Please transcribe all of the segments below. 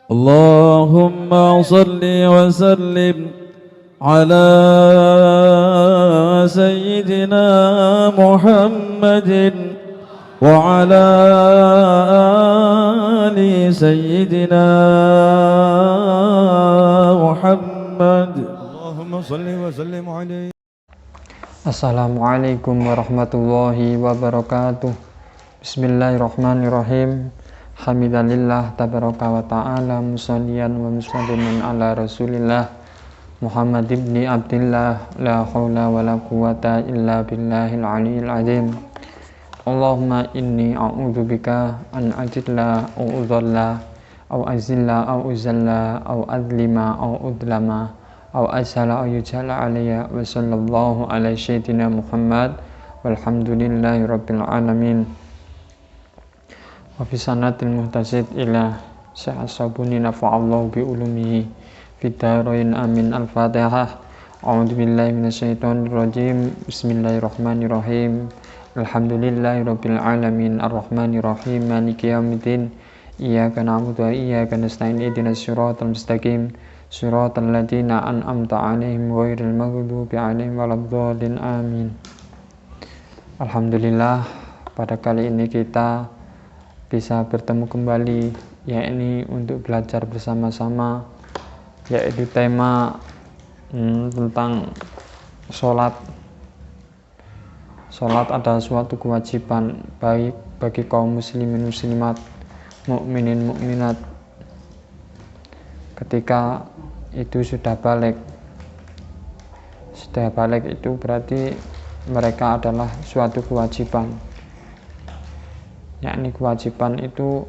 اللهم صل وسلم على سيدنا محمد وعلى آل سيدنا محمد. اللهم صل وسلم عليه. Assalamualaikum warahmatullahi wabarakatuh. Bismillahirrahmanirrahim. Hamidalillah tabaraka wa ta'ala, musalliyan wa musliman ala rasulillah Muhammad ibni Abdillah, la hawla wa la quwata illa billahil aliyil azim. Allahumma inni a'udzubika an ajilla au udhalla au azilla au uzalla au adlima au udlama au asala au yujala alayya. Wa sallallahu ala sayyidina Muhammad walhamdulillahi rabbil alamin. Wa fi sanatil muhtasid ila sa'asabuni nafa'allahu bi ulumihi fidarain amin. Al-Fatihah. A'udzu billahi minasyaitonir rajim. Bismillahirrahmanirrahim. Alhamdulillahi rabbil alamin, arrahmanir rahim, maliki yaumiddin. Iyyaka na'budu wa iyyaka nasta'in, ihdinas siratal mustaqim, siratal ladzina an'amta 'alaihim ghairil maghdubi 'alaihim waladdallin. Amin. Alhamdulillah, pada kali ini kita bisa bertemu kembali, yakni untuk belajar bersama-sama, yaitu tema tentang sholat. Sholat adalah suatu kewajiban baik bagi kaum muslimin muslimat, mukminin mukminat ketika itu sudah balik. Sudah balik itu berarti mereka adalah suatu kewajiban, yakni kewajiban itu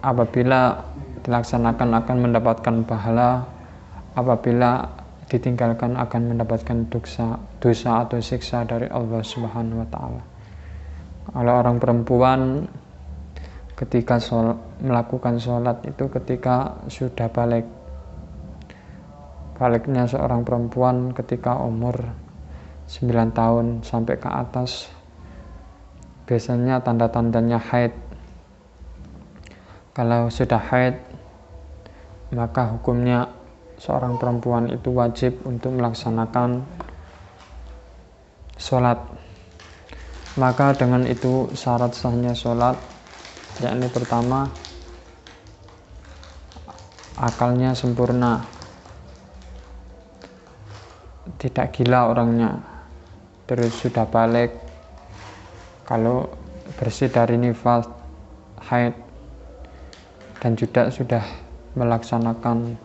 apabila dilaksanakan akan mendapatkan pahala, apabila ditinggalkan akan mendapatkan dosa atau siksa dari Allah Subhanahu wa ta'ala. Kalau orang perempuan ketika melakukan sholat itu ketika sudah balik. Baliknya seorang perempuan ketika umur 9 tahun sampai ke atas, biasanya tanda-tandanya haid. Kalau sudah haid, maka hukumnya seorang perempuan itu wajib untuk melaksanakan sholat. Maka dengan itu syarat sahnya sholat, yakni pertama, akalnya sempurna, tidak gila orangnya, terus sudah balik. Kalau bersih dari nifas, haid, dan juga sudah melaksanakan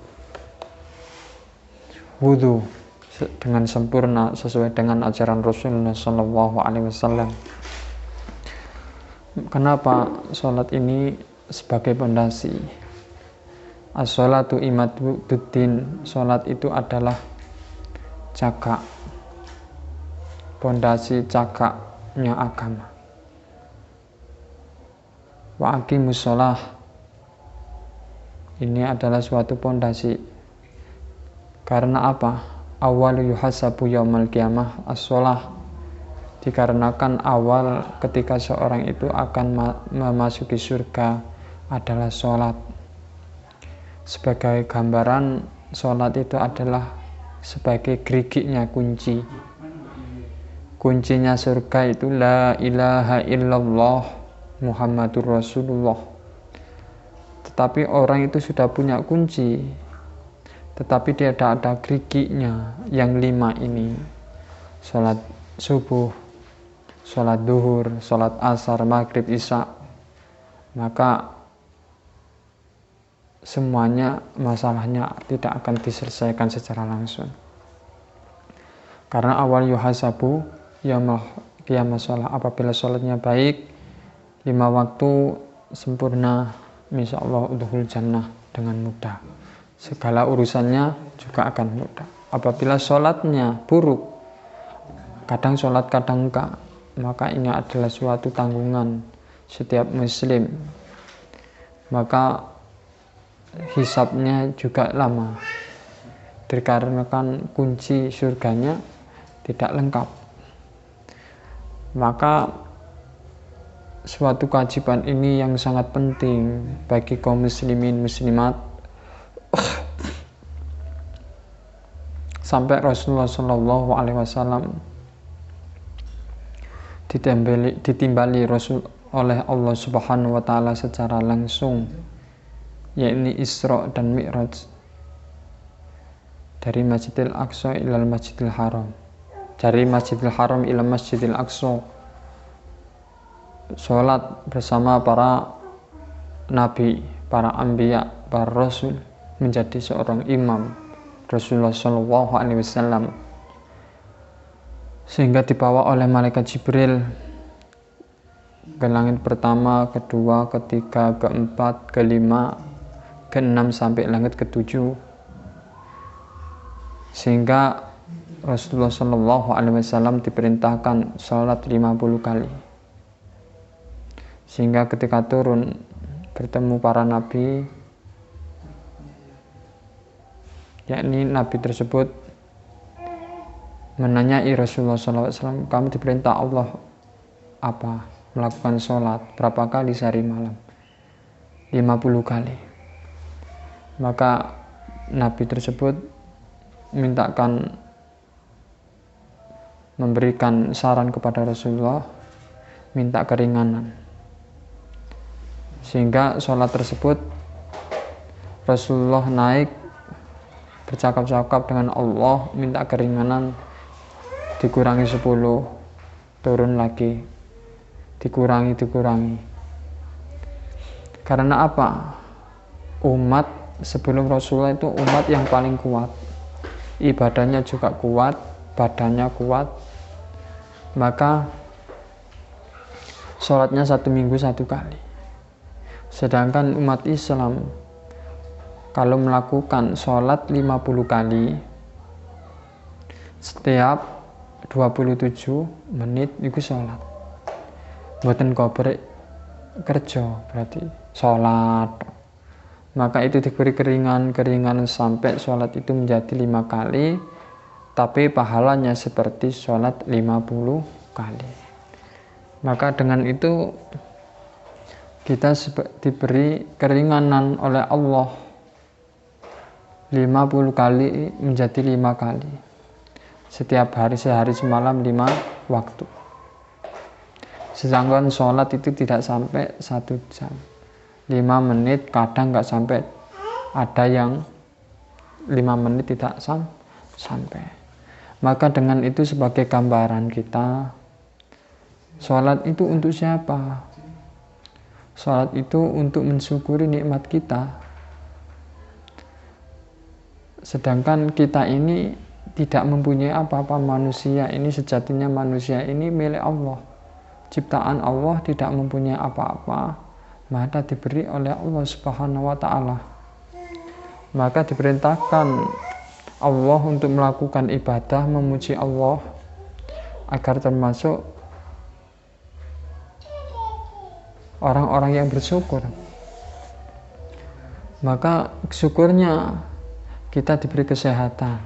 wudhu dengan sempurna sesuai dengan ajaran Rasulullah SAW. Kenapa sholat ini sebagai pondasi? As-sholatu imaduddin. Sholat itu adalah cagak, pondasi cagaknya agama. Wa aqimus sholah, ini adalah suatu pondasi. Karena apa? Awwalu yuhasabu yaumal qiyamah as-sholah. Dikarenakan awal ketika seorang itu akan memasuki surga adalah sholat. Sebagai gambaran, sholat itu adalah sebagai gerigiknya kunci. Kuncinya surga itu la ilaha illallah Muhammadur Rasulullah. Tetapi orang itu sudah punya kunci, tetapi dia tidak ada gerigiknya yang 5 ini: sholat subuh, sholat duhur, sholat asar, maghrib, isya. Maka semuanya masalahnya tidak akan diselesaikan secara langsung. Karena awal yuhasabu yaumul qiyamah sholat, apabila sholatnya baik, 5 waktu sempurna, insyaallah udhul jannah dengan mudah. Segala urusannya juga akan mudah. Apabila sholatnya buruk, kadang sholat kadang enggak, maka ini adalah suatu tanggungan setiap muslim. Maka hisabnya juga lama, dikarenakan kunci surganya tidak lengkap. Maka suatu kewajiban ini yang sangat penting bagi kaum muslimin muslimat. Sampai Rasulullah Shallallahu Alaihi Wasallam ditimbali Rasul oleh Allah Subhanahu Wa Taala secara langsung, yakni Isra dan Mi'raj, dari Masjidil Aqsa ilal Masjidil Haram, dari Masjidil Haram ila Masjidil Aqsa. Sholat bersama para nabi, para anbiya, para rasul, menjadi seorang imam Rasulullah Shallallahu Alaihi Wasallam, sehingga dibawa oleh malaikat Jibril ke langit pertama, kedua, ketiga, keempat, kelima, keenam sampai langit ketujuh, sehingga Rasulullah Shallallahu Alaihi Wasallam diperintahkan sholat 50 kali. Sehingga ketika turun bertemu para nabi, yakni nabi tersebut menanyai Rasulullah SAW, kamu diperintah Allah apa? Melakukan sholat berapa kali sehari malam? 50 kali. Maka nabi tersebut memberikan saran kepada Rasulullah, minta keringanan. Sehingga sholat tersebut Rasulullah naik bercakap-cakap dengan Allah, minta keringanan, dikurangi 10, turun lagi, dikurangi. Karena apa? Umat sebelum Rasulullah itu umat yang paling kuat, ibadahnya juga kuat, badannya kuat, maka sholatnya 1 minggu 1 kali. Sedangkan umat Islam kalau melakukan sholat 50 kali setiap 27 menit itu sholat, mboten kober kerja, berarti sholat. Maka itu diberi keringan sampai sholat itu menjadi 5 kali, tapi pahalanya seperti sholat 50 kali. Maka dengan itu kita diberi keringanan oleh Allah 50 kali menjadi 5 kali. Setiap hari, sehari semalam 5 waktu. Sedangkan sholat itu tidak sampai 1 jam, 5 menit, kadang nggak sampai, ada yang 5 menit tidak sampai. Maka dengan itu sebagai gambaran kita, sholat itu untuk siapa? Sholat itu untuk mensyukuri nikmat kita. Sedangkan kita ini tidak mempunyai apa-apa. Manusia ini sejatinya, manusia ini milik Allah, ciptaan Allah, tidak mempunyai apa-apa, maka diberi oleh Allah Subhanahu wa Ta'ala. Maka diperintahkan Allah untuk melakukan ibadah, memuji Allah agar termasuk orang-orang yang bersyukur. Maka syukurnya kita diberi kesehatan,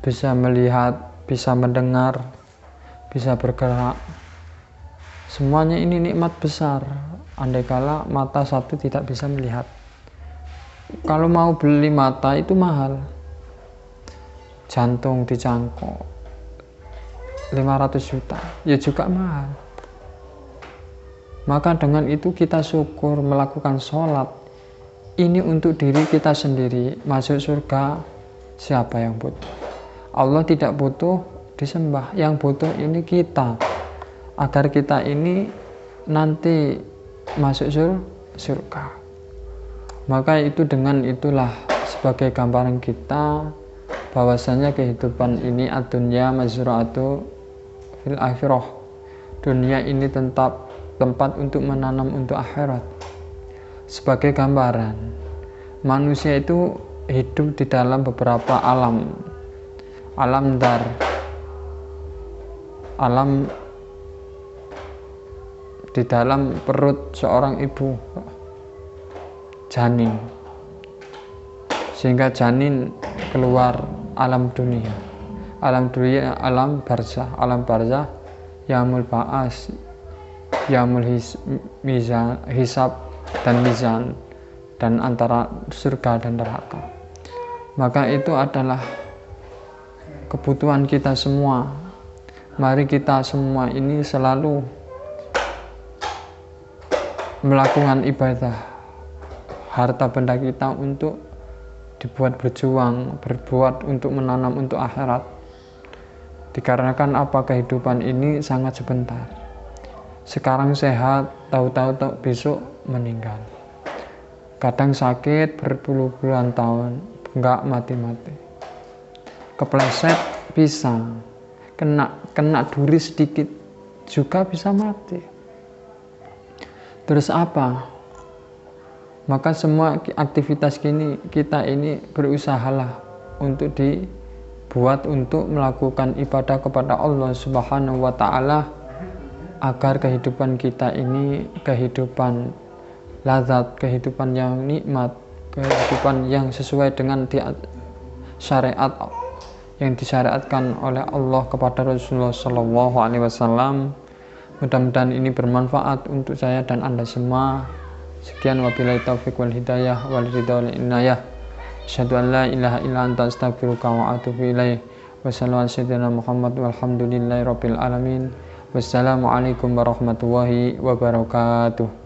bisa melihat, bisa mendengar, bisa bergerak. Semuanya ini nikmat besar. Andaikala mata satu tidak bisa melihat, kalau mau beli mata itu mahal. Jantung dicangkok 500 juta ya juga mahal. Maka dengan itu kita syukur, melakukan sholat ini untuk diri kita sendiri. Masuk surga siapa yang butuh? Allah tidak butuh disembah, yang butuh ini kita, agar kita ini nanti masuk surga. Maka itu, dengan itulah sebagai gambaran kita bahwasanya kehidupan ini ad-dunya mazra'atu fil akhirah. Dunia ini tempat untuk menanam untuk akhirat. Sebagai gambaran, manusia itu hidup di dalam beberapa alam. Alam dar, alam di dalam perut seorang ibu, janin, sehingga janin keluar alam dunia, alam barzah, yaumul ba'as, yaumul hisab dan mizan, dan antara surga dan neraka. Maka itu adalah kebutuhan kita semua. Mari kita semua ini selalu melakukan ibadah harta benda kita untuk dibuat berjuang, berbuat untuk menanam untuk akhirat. Dikarenakan apa, kehidupan ini sangat sebentar. Sekarang sehat, tahu-tahu besok meninggal. Kadang sakit berpuluh-puluhan tahun, enggak mati-mati. Kepleset pisang, kena duri sedikit juga bisa mati. Terus apa? Maka semua aktivitas kita ini berusahalah untuk dibuat untuk melakukan ibadah kepada Allah Subhanahu wa Ta'ala, agar kehidupan kita ini kehidupan lazat, kehidupan yang nikmat, kehidupan yang sesuai dengan syariat yang disyariatkan oleh Allah kepada Rasulullah Sallallahu Alaihi Wasallam. Mudah-mudahan ini bermanfaat untuk saya dan Anda semua. Sekian, wabillahi taufiq wal hidayah wal ridha wal inayah. Asyhadu an la ilaha illa anta astaghfiruka wa atubu ilaik. Wassallallahu ala sayyidina Muhammad walhamdulillahi rabbil alamin. Wassalamualaikum warahmatullahi wabarakatuh.